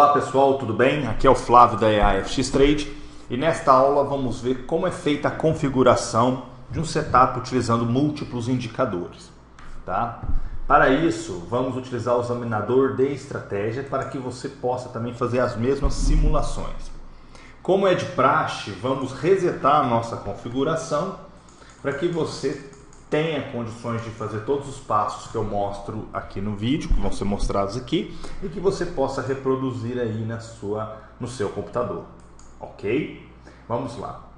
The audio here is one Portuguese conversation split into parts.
Olá pessoal, tudo bem? Aqui é o Flávio da EAFX Trade e nesta aula vamos ver como é feita a configuração de um setup utilizando múltiplos indicadores. Tá? Para isso, vamos utilizar o examinador de estratégia para que você possa também fazer as mesmas simulações. Como é de praxe, vamos resetar a nossa configuração para que você tenha condições de fazer todos os passos que eu mostro aqui no vídeo, que vão ser mostrados aqui, e que você possa reproduzir aí no seu computador, ok? Vamos lá.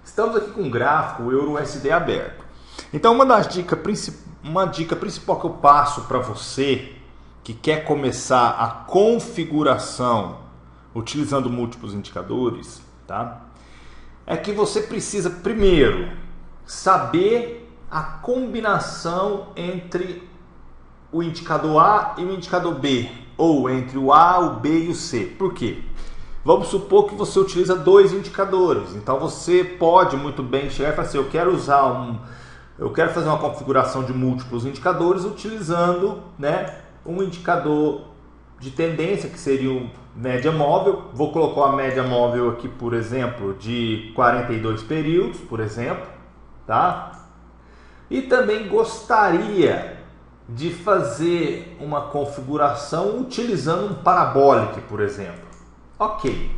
Estamos aqui com um gráfico Euro-USD aberto. Então uma dica principal que eu passo para você que quer começar a configuração utilizando múltiplos indicadores, tá? É que você precisa primeiro saber a combinação entre o indicador A e o indicador B, ou entre o A, o B e o C. Por quê? Vamos supor que você utiliza dois indicadores. Então você pode muito bem chegar e falar assim, eu quero fazer uma configuração de múltiplos indicadores utilizando, um indicador de tendência, que seria o média móvel. Vou colocar a média móvel aqui, por exemplo, de 42 períodos, por exemplo, tá? E também gostaria de fazer uma configuração utilizando um parabólico, por exemplo. Ok.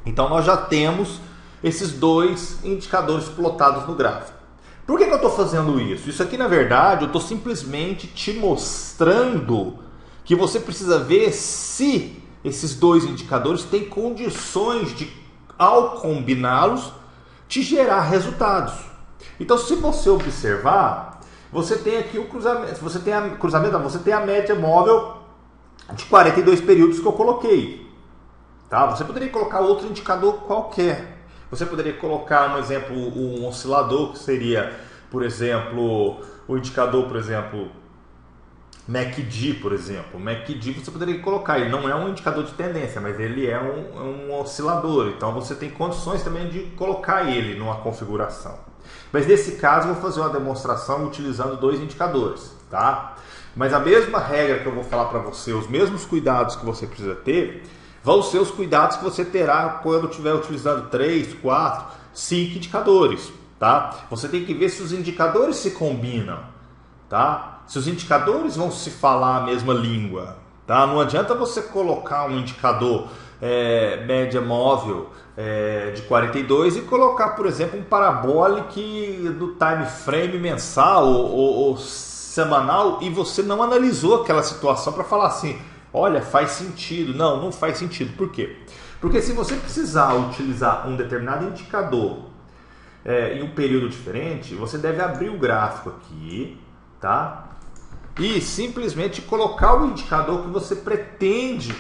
Então nós já temos esses dois indicadores plotados no gráfico. Por que eu estou fazendo isso? Isso aqui, na verdade, eu estou simplesmente te mostrando que você precisa ver se esses dois indicadores têm condições de, ao combiná-los, te gerar resultados. Então, se você observar, você tem aqui o cruzamento, você tem a média móvel de 42 períodos que eu coloquei. Tá? Você poderia colocar outro indicador qualquer. Você poderia colocar, um exemplo, um oscilador, que seria, por exemplo, o indicador, por exemplo, MACD, por exemplo. O MACD você poderia colocar, ele não é um indicador de tendência, mas ele é um oscilador. Então, você tem condições também de colocar ele numa configuração. Mas nesse caso eu vou fazer uma demonstração utilizando dois indicadores, tá? Mas a mesma regra que eu vou falar para você, os mesmos cuidados que você precisa ter, vão ser os cuidados que você terá quando estiver utilizando 3, 4, 5 indicadores, tá? Você tem que ver se os indicadores se combinam, tá? Se os indicadores vão se falar a mesma língua, tá? Não adianta você colocar um indicador média móvel de 42 e colocar, por exemplo, um parabólico do time frame mensal ou semanal e você não analisou aquela situação para falar assim, olha, faz sentido. Não faz sentido. Por quê? Porque se você precisar utilizar um determinado indicador em um período diferente, você deve abrir o gráfico aqui, tá? E simplesmente colocar o indicador que você pretende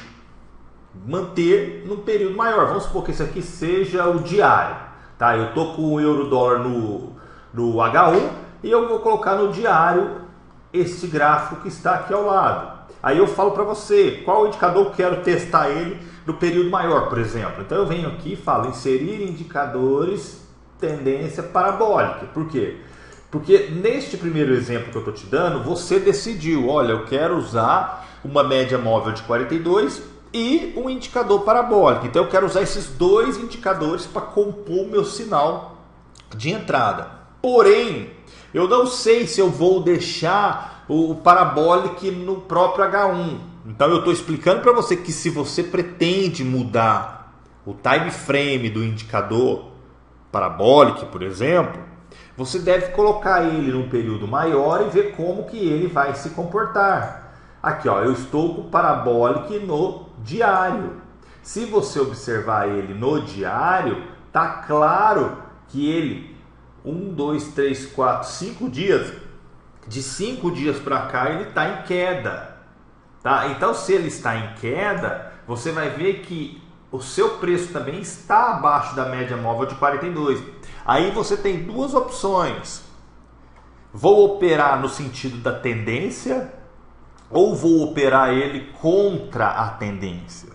manter num período maior. Vamos supor que esse aqui seja o diário, tá? Eu tô com o euro-dólar no H1 e eu vou colocar no diário esse gráfico que está aqui ao lado. Aí eu falo para você qual indicador eu quero testar ele no período maior, por exemplo. Então eu venho aqui e falo inserir indicadores tendência parabólica. Por quê? Porque neste primeiro exemplo que eu estou te dando, você decidiu, olha, eu quero usar uma média móvel de 42 e um indicador parabólico. Então eu quero usar esses dois indicadores para compor o meu sinal de entrada. Porém, eu não sei se eu vou deixar o parabólico no próprio H1. Então eu estou explicando para você que se você pretende mudar o time frame do indicador parabólico, por exemplo, você deve colocar ele num período maior e ver como que ele vai se comportar. Aqui, ó, eu estou com o parabólico no diário. Se você observar ele no diário, tá claro que ele 1, 2, 3, 4, 5 dias, de 5 dias para cá ele está em queda, tá? Então se ele está em queda, você vai ver que o seu preço também está abaixo da média móvel de 42. Aí você tem duas opções: vou operar no sentido da tendência ou vou operar ele contra a tendência.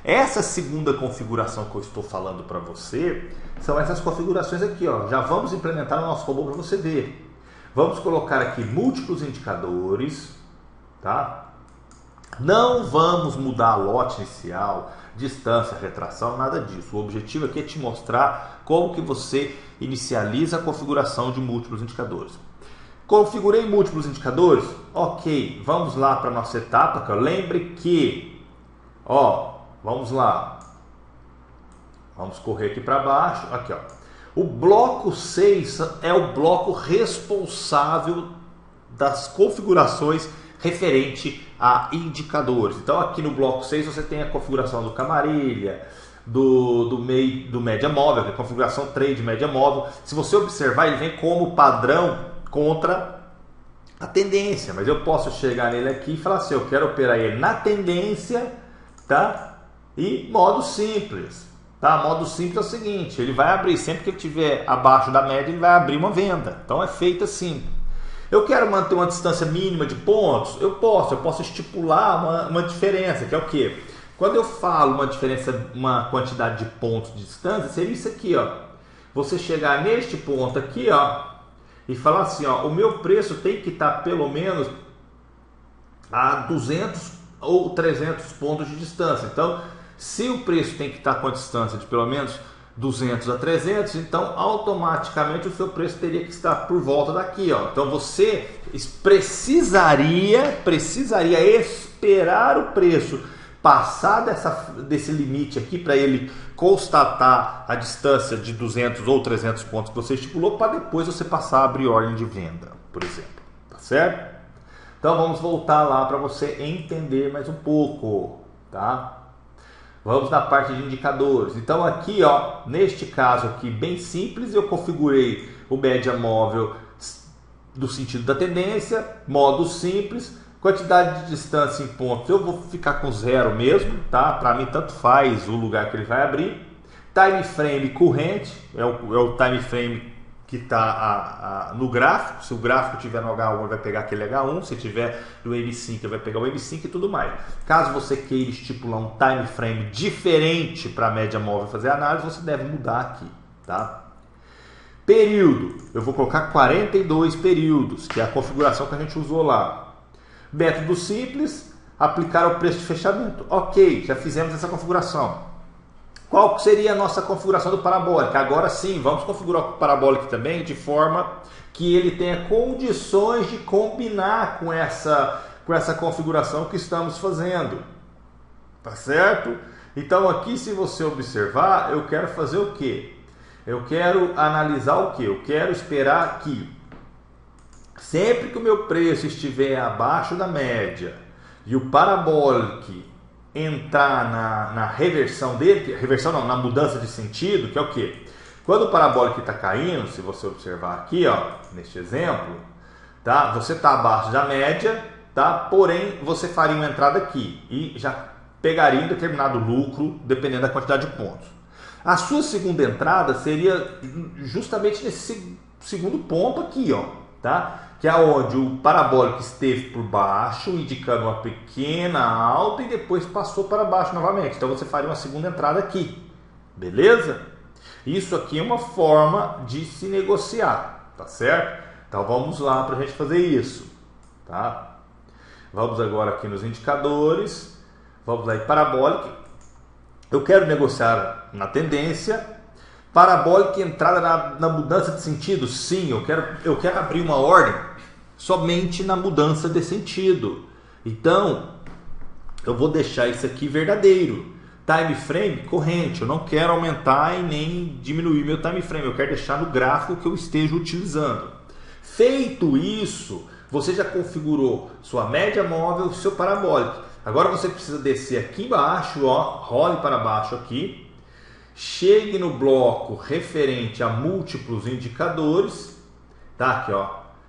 Essa segunda configuração que eu estou falando para você são essas configurações aqui, ó. Já vamos implementar no nosso robô para você ver. Vamos colocar aqui múltiplos indicadores, tá? Não vamos mudar a lote inicial, distância, retração, nada disso. O objetivo aqui é te mostrar como que você inicializa a configuração de múltiplos indicadores. Configurei múltiplos indicadores? Ok, vamos lá para a nossa etapa. Lembre que, vamos lá. Vamos correr aqui para baixo. Aqui, o bloco 6 é o bloco responsável das configurações referente a indicadores. Então aqui no bloco 6 você tem a configuração do camarilha, do média móvel, a configuração trade média móvel. Se você observar, ele vem como padrão contra a tendência, mas eu posso chegar nele aqui e falar assim, eu quero operar ele na tendência, tá? E modo simples, tá? Modo simples é o seguinte, ele vai abrir sempre que ele estiver abaixo da média, ele vai abrir uma venda. Então é feito assim. Eu quero manter uma distância mínima de pontos, eu posso estipular uma diferença, que é o quê? Quando eu falo uma diferença, uma quantidade de pontos de distância, seria isso aqui, Você chegar neste ponto aqui, e falar assim, o meu preço tem que estar pelo menos a 200 ou 300 pontos de distância. Então, se o preço tem que estar com a distância de pelo menos 200 a 300, então automaticamente o seu preço teria que estar por volta daqui, Então você precisaria esperar o preço passar desse limite aqui para ele constatar a distância de 200 ou 300 pontos que você estipulou, para depois você passar a abrir ordem de venda, por exemplo, tá certo? Então vamos voltar lá para você entender mais um pouco, tá? Vamos na parte de indicadores. Então aqui, neste caso aqui bem simples, eu configurei o média móvel do sentido da tendência, modo simples, quantidade de distância em pontos, eu vou ficar com 0 mesmo, tá? Para mim tanto faz o lugar que ele vai abrir. Time frame corrente, é o time frame que está no gráfico. Se o gráfico tiver no H1, ele vai pegar aquele H1. Se tiver no M5, ele vai pegar o M5 e tudo mais. Caso você queira estipular um time frame diferente para a média móvel fazer análise, você deve mudar aqui, tá? Período, eu vou colocar 42 períodos, que é a configuração que a gente usou lá. Método simples, aplicar o preço de fechamento. Ok, já fizemos essa configuração. Qual seria a nossa configuração do parabólico? Agora sim, vamos configurar o parabólico também de forma que ele tenha condições de combinar com essa configuração que estamos fazendo. Tá certo? Então aqui, se você observar, eu quero fazer o quê? Eu quero analisar o quê? Eu quero esperar que sempre que o meu preço estiver abaixo da média e o parabólico entrar na reversão dele, reversão não, na mudança de sentido, que é o quê? Quando o parabólico está caindo, se você observar aqui, neste exemplo, tá? Você está abaixo da média, tá? Porém, você faria uma entrada aqui e já pegaria um determinado lucro, dependendo da quantidade de pontos. A sua segunda entrada seria justamente nesse segundo ponto aqui, tá? Que é onde o parabólico esteve por baixo, indicando uma pequena alta e depois passou para baixo novamente. Então você faria uma segunda entrada aqui, beleza? Isso aqui é uma forma de se negociar, tá certo? Então vamos lá para a gente fazer isso, tá? Vamos agora aqui nos indicadores, vamos lá em parabólico. Eu quero negociar na tendência. Parabólica entrada na mudança de sentido? Sim, eu quero abrir uma ordem somente na mudança de sentido. Então, eu vou deixar isso aqui verdadeiro. Time frame corrente, eu não quero aumentar e nem diminuir meu time frame, eu quero deixar no gráfico que eu esteja utilizando. Feito isso, você já configurou sua média móvel e seu parabólico. Agora você precisa descer aqui embaixo, role para baixo aqui. Chegue no bloco referente a múltiplos indicadores, tá? Aqui,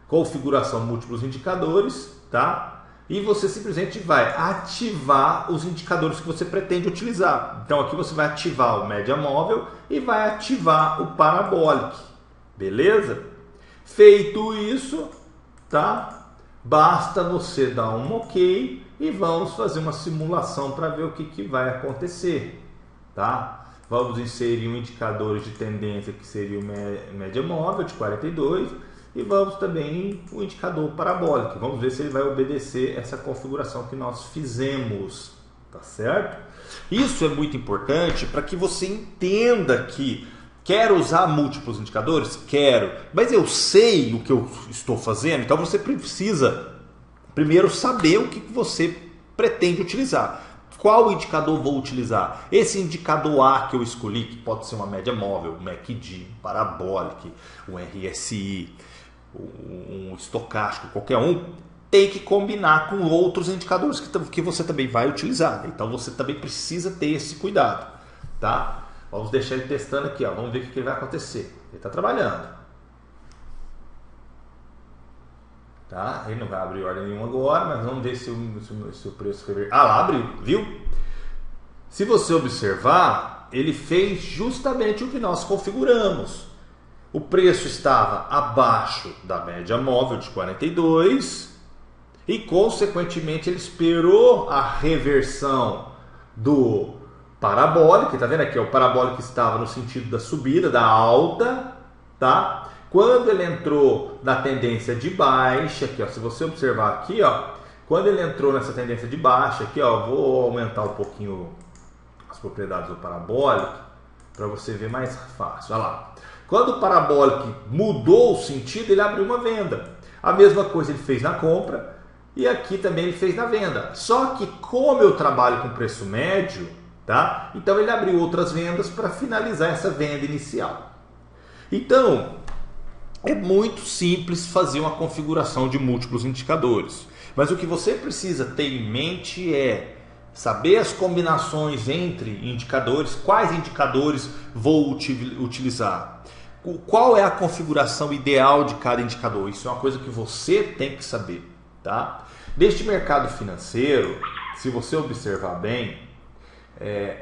configuração múltiplos indicadores, tá? E você simplesmente vai ativar os indicadores que você pretende utilizar. Então aqui você vai ativar o média móvel e vai ativar o parabólico, beleza? Feito isso, tá? Basta você dar um OK e vamos fazer uma simulação para ver o que vai acontecer, tá? Vamos inserir um indicador de tendência que seria o média móvel de 42. e vamos também o indicador parabólico. Vamos ver se ele vai obedecer essa configuração que nós fizemos, tá certo? Isso é muito importante para que você entenda que quero usar múltiplos indicadores? Quero, mas eu sei o que eu estou fazendo, então você precisa primeiro saber o que você pretende utilizar. Qual indicador vou utilizar? Esse indicador A que eu escolhi, que pode ser uma média móvel, um MACD, um parabólico, um RSI, um estocástico, qualquer um, tem que combinar com outros indicadores que você também vai utilizar. Então você também precisa ter esse cuidado, tá? Vamos deixar ele testando aqui, ó. Vamos ver o que vai acontecer. Ele está trabalhando. Tá? Ele não vai abrir ordem nenhuma agora, mas vamos ver se o preço reverter. Ah, lá abriu, viu? Se você observar, ele fez justamente o que nós configuramos. O preço estava abaixo da média móvel de 42 e, consequentemente, ele esperou a reversão do parabólico. Tá vendo aqui? O parabólico estava no sentido da subida, da alta, tá? Quando ele entrou na tendência de baixa, aqui, ó, se você observar aqui, ó, quando ele entrou nessa tendência de baixa, aqui, ó, vou aumentar um pouquinho as propriedades do parabólico para você ver mais fácil. Olha lá. Quando o parabólico mudou o sentido, ele abriu uma venda. A mesma coisa ele fez na compra e aqui também ele fez na venda. Só que como eu trabalho com preço médio, tá? Então ele abriu outras vendas para finalizar essa venda inicial. Então, é muito simples fazer uma configuração de múltiplos indicadores. Mas o que você precisa ter em mente é saber as combinações entre indicadores, quais indicadores vou utilizar, qual é a configuração ideal de cada indicador. Isso é uma coisa que você tem que saber, tá? Neste mercado financeiro, se você observar bem,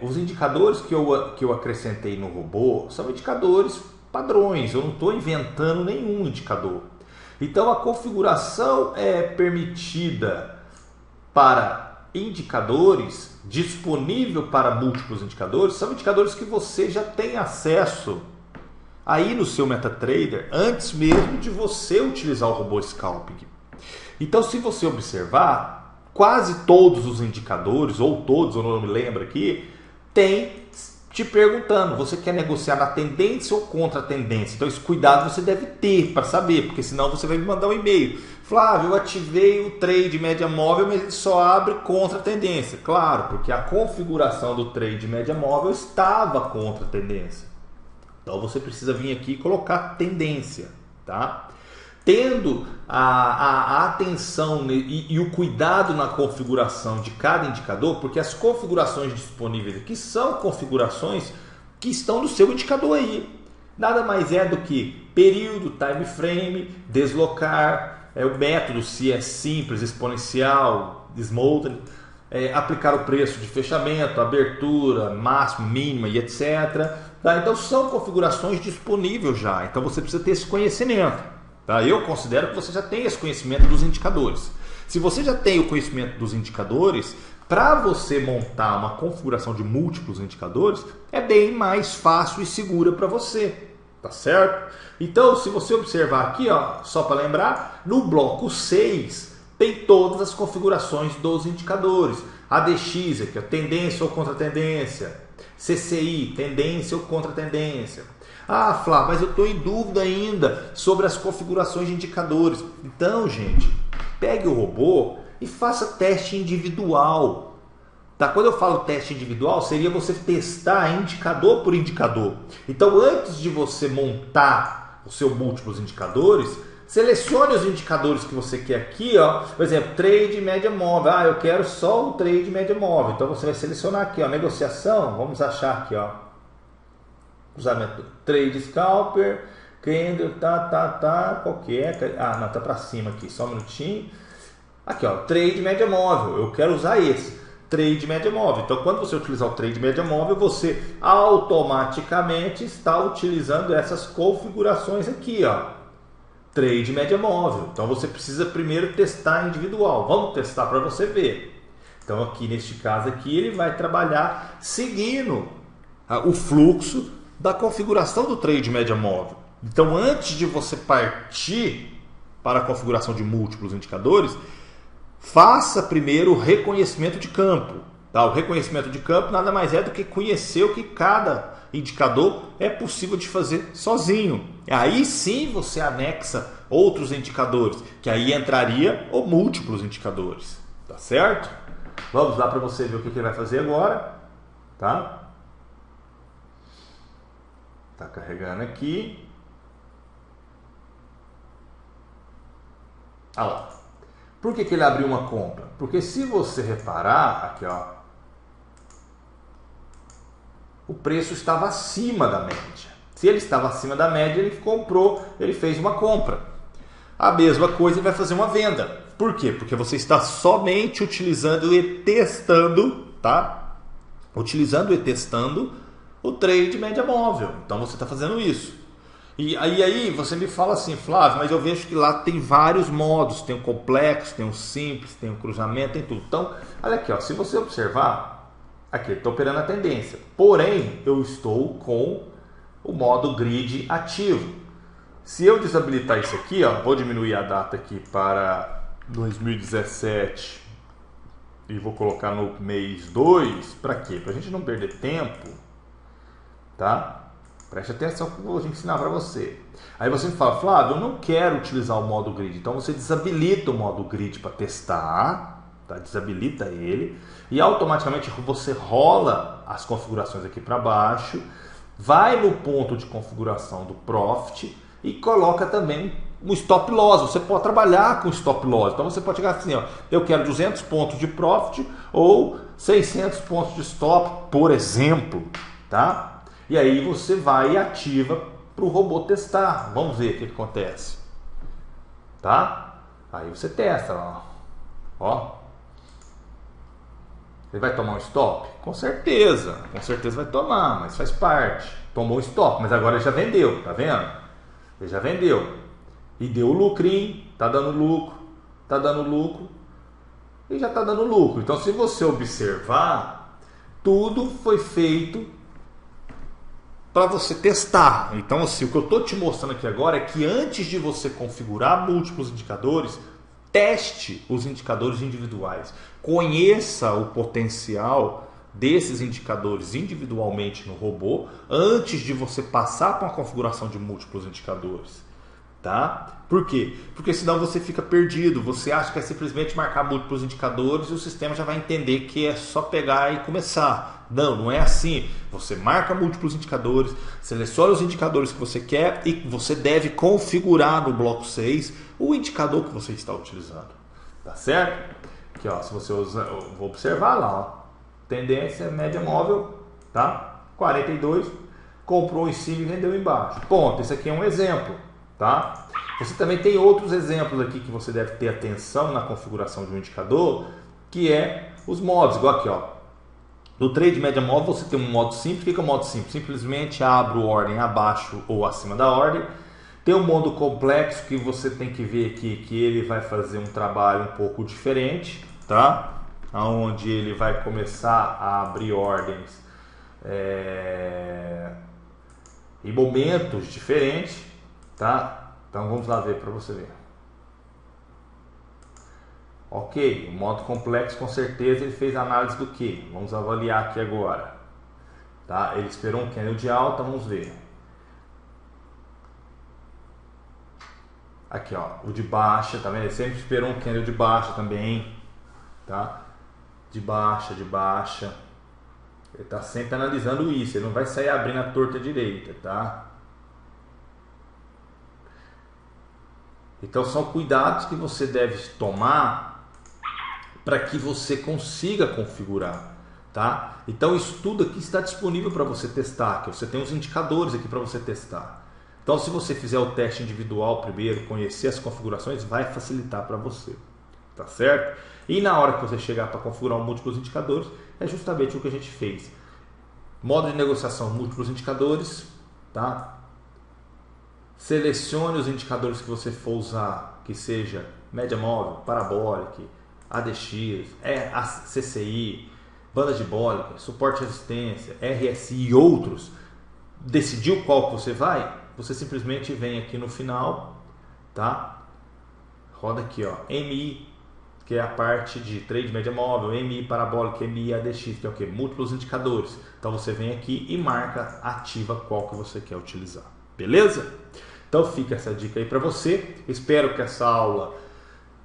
os indicadores que eu acrescentei no robô são indicadores padrões, eu não estou inventando nenhum indicador. Então a configuração é permitida para indicadores, disponível para múltiplos indicadores, são indicadores que você já tem acesso aí no seu MetaTrader antes mesmo de você utilizar o robô Scalping. Então, se você observar, quase todos os indicadores, ou todos, eu não me lembro aqui, tem te perguntando, você quer negociar na tendência ou contra a tendência? Então esse cuidado você deve ter para saber, porque senão você vai me mandar um e-mail. Flávio, eu ativei o trade média móvel, mas ele só abre contra a tendência. Claro, porque a configuração do trade média móvel estava contra a tendência. Então você precisa vir aqui e colocar tendência, tá? Tendo a atenção e o cuidado na configuração de cada indicador, porque as configurações disponíveis aqui são configurações que estão no seu indicador aí. Nada mais é do que período, time frame, deslocar, o método se é simples, exponencial, Smolten, aplicar o preço de fechamento, abertura, máximo, mínima e etc. Tá? Então são configurações disponíveis já, então você precisa ter esse conhecimento. Tá? Eu considero que você já tem esse conhecimento dos indicadores. Se você já tem o conhecimento dos indicadores, para você montar uma configuração de múltiplos indicadores, é bem mais fácil e segura para você. Tá certo? Então, se você observar aqui, ó, só para lembrar, no bloco 6 tem todas as configurações dos indicadores. ADX, aqui, ó, tendência ou contra-tendência. CCI, tendência ou contra-tendência. Ah, Flávio, mas eu estou em dúvida ainda sobre as configurações de indicadores. Então, gente, pegue o robô e faça teste individual. Tá? Quando eu falo teste individual, seria você testar indicador por indicador. Então, antes de você montar o seu múltiplos indicadores, selecione os indicadores que você quer aqui, ó. Por exemplo, trade média móvel. Ah, eu quero só o trade média móvel. Então, você vai selecionar aqui, ó, negociação. Vamos achar aqui, ó. Cruzamento trade scalper, candle, qual que é? Ah, não, tá para cima aqui, só um minutinho. Aqui, ó, trade média móvel, eu quero usar esse, trade média móvel. Então, quando você utilizar o trade média móvel, você automaticamente está utilizando essas configurações aqui, ó, trade média móvel. Então, você precisa primeiro testar individual. Vamos testar para você ver. Então, aqui neste caso aqui, ele vai trabalhar seguindo o fluxo da configuração do trade média móvel. Então, antes de você partir para a configuração de múltiplos indicadores, faça primeiro o reconhecimento de campo. Tá? O reconhecimento de campo nada mais é do que conhecer o que cada indicador é possível de fazer sozinho. Aí sim você anexa outros indicadores, que aí entraria ou múltiplos indicadores. Tá certo? Vamos lá para você ver o que ele vai fazer agora. Tá? Tá carregando aqui. Olha lá. Por que ele abriu uma compra? Porque se você reparar, aqui ó, o preço estava acima da média. Se ele estava acima da média, ele comprou, ele fez uma compra. A mesma coisa ele vai fazer uma venda. Por quê? Porque você está somente utilizando e testando, tá? Utilizando e testando o trade média móvel. Então você está fazendo isso. E aí você me fala assim, Flávio, mas eu vejo que lá tem vários modos, tem o complexo, tem o simples, tem o cruzamento, tem tudo. Então, olha aqui, ó, se você observar, aqui estou operando a tendência, porém eu estou com o modo grid ativo. Se eu desabilitar isso aqui, ó, vou diminuir a data aqui para 2017 e vou colocar no mês 2, para quê? Para a gente não perder tempo, tá? Preste atenção que eu vou ensinar para você. Aí você me fala, Flávio, eu não quero utilizar o modo grid. Então você desabilita o modo grid para testar, tá? Desabilita ele e automaticamente você rola as configurações aqui para baixo, vai no ponto de configuração do Profit e coloca também um stop loss. Você pode trabalhar com stop loss. Então você pode chegar assim, ó, eu quero 200 pontos de Profit ou 600 pontos de stop, por exemplo, tá? E aí você vai e ativa para o robô testar. Vamos ver o que acontece. Tá? Aí você testa. Ó. Ele vai tomar um stop? Com certeza vai tomar, mas faz parte. Tomou um stop, mas agora ele já vendeu, tá vendo? Ele já vendeu. E deu o lucrinho, tá dando lucro. E já tá dando lucro. Então se você observar, tudo foi feito para você testar. Então, assim, o que eu estou te mostrando aqui agora é que antes de você configurar múltiplos indicadores, teste os indicadores individuais. Conheça o potencial desses indicadores individualmente no robô antes de você passar para uma configuração de múltiplos indicadores. Tá? Por quê? Porque senão você fica perdido. Você acha que é simplesmente marcar múltiplos indicadores e o sistema já vai entender que é só pegar e começar. Não, não é assim. Você marca múltiplos indicadores, seleciona os indicadores que você quer e você deve configurar no bloco 6 o indicador que você está utilizando. Tá certo? Aqui, ó, se você usa, eu vou observar lá, ó. Tendência média móvel, tá? 42, comprou em cima e vendeu embaixo. Ponto. Esse aqui é um exemplo. Tá? Você também tem outros exemplos aqui que você deve ter atenção na configuração de um indicador, que é os modos, igual aqui, ó. No trade média móvel você tem um modo simples. O que é o modo simples? Simplesmente abro ordem abaixo ou acima da ordem. Tem um modo complexo que você tem que ver aqui que ele vai fazer um trabalho um pouco diferente, tá? Onde ele vai começar a abrir ordens em momentos diferentes. Tá? Então vamos lá ver para você ver. Ok, o modo complexo com certeza ele fez análise do que? Vamos avaliar aqui agora. Tá? Ele esperou um candle de alta, vamos ver. Aqui ó, o de baixa, tá vendo? Ele sempre esperou um candle de baixa também. Tá? De baixa. Ele está sempre analisando isso, ele não vai sair abrindo a torta direita, tá? Então são cuidados que você deve tomar para que você consiga configurar, tá? Então isso tudo aqui está disponível para você testar, que você tem os indicadores aqui para você testar. Então se você fizer o teste individual primeiro, conhecer as configurações, vai facilitar para você, tá certo? E na hora que você chegar para configurar múltiplos indicadores, é justamente o que a gente fez. Modo de negociação, múltiplos indicadores, tá? Selecione os indicadores que você for usar, que seja média móvel, parabólica, ADX, CCI, banda dibólica, suporte e resistência, RSI e outros. Decidiu qual que você vai? você simplesmente vem aqui no final, tá? Roda aqui, ó, MI, que é a parte de trade média móvel, MI parabólica, MI ADX, que é o que? Múltiplos indicadores. Então você vem aqui e marca, ativa qual que você quer utilizar. Beleza? Então fica essa dica aí para você. Espero que essa aula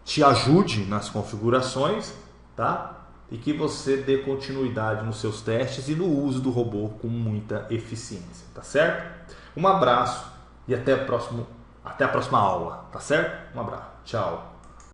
te ajude nas configurações, tá? E que você dê continuidade nos seus testes e no uso do robô com muita eficiência, tá certo? Um abraço e até a próxima aula, tá certo? Um abraço, tchau!